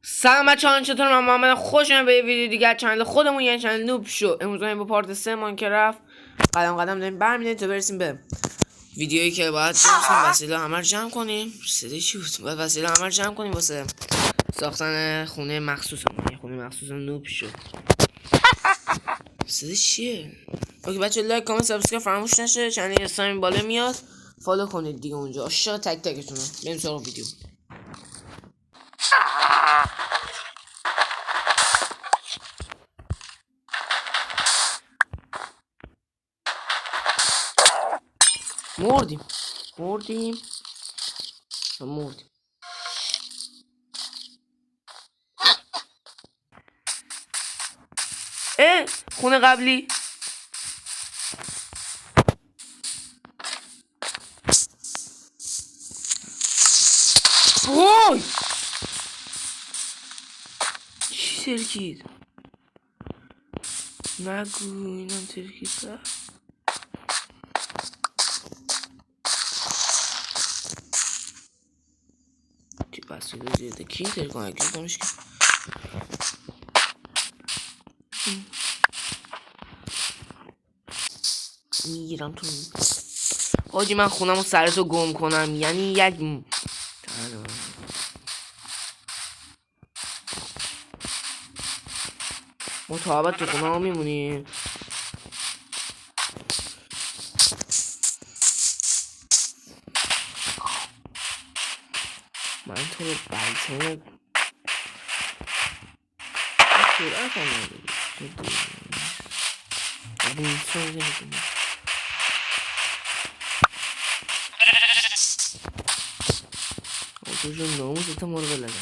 سلام بچه‌ها، چطور؟ من محمدم. خوش اومدید به یه ویدیو دیگه از چنل خودمون، یعنی چنل نوب شو. امروز با پارت 3 ماینکرافت قدم قدم داریم برمی‌داریم تا برسیم به ویدیویی که باید وسایل همه رو جمع کنیم. صدای چی بود؟ باید وسایل همه رو جمع کنیم واسه ساختن خونه مخصوصمون، یه خونه مخصوص نوب شو. صدای چیه؟ اوکی بچه‌ها، لایک کامنت سابسکرایب فراموش نشه. چنل اسلامی بالا میاد، فالو کنید دیگه اونجا. عاشق تک تکتون. بریم سراغ ویدیو. مردیم خونه قبلی وای چی ترکید؟ نگو اینم ترکید. چی بس رو زیده کی ترکانه کنش که میگیرم تو حاجی. من خونم رو سرتو گم کنم یعنی یک مطابقت تو خونه ها میمونی. من تو رو بلتنه سرعت هم نداری تو جو ناموز تا مورد لگم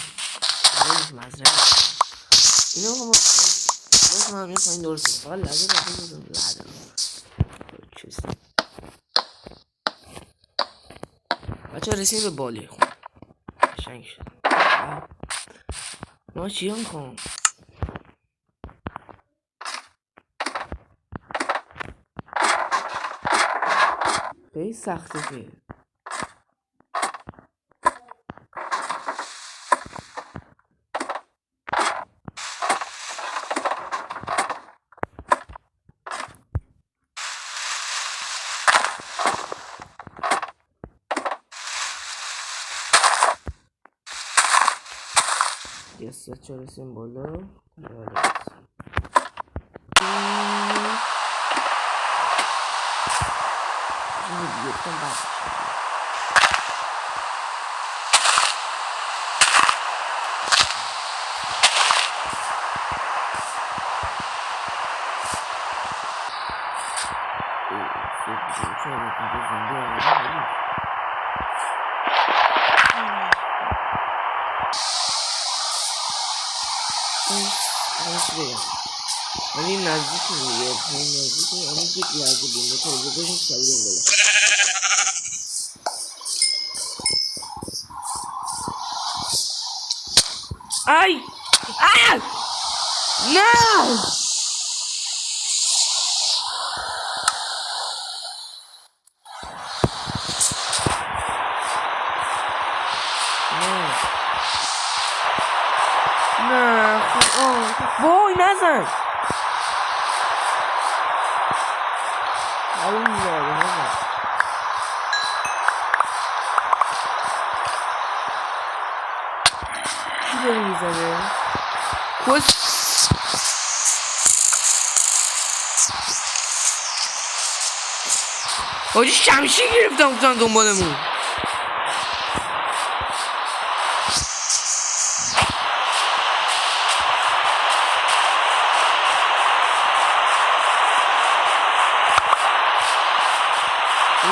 مزرعه اینو هم باز من همین پایین درست فقط لگه بزن لده بچه ها رسیم به بالی خون شنگ شد. ما چی هم خون خیلی سخته که یه چه رسیم بالا گفتم بعد این نزدیکی میگه نزدیکی همین یک لحظه بینده تا روزه باشیم سریعیم بالا. ای نه وای نزن الان میزاره نزن کی داره میزنه؟ کس حاجی شمشیر گرفتم گفتن دنبالمون.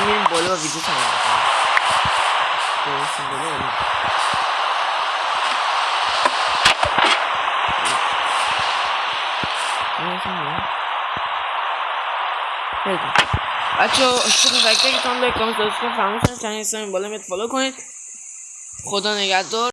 این بالا ویدیو تمام برسیم بالا. بچه ها عاشق تک تکتون لایک کامنت سابسکرایب فراموش نکنید. چنل اسلامی بالا میاد فالو کنید. خدا نگهدار.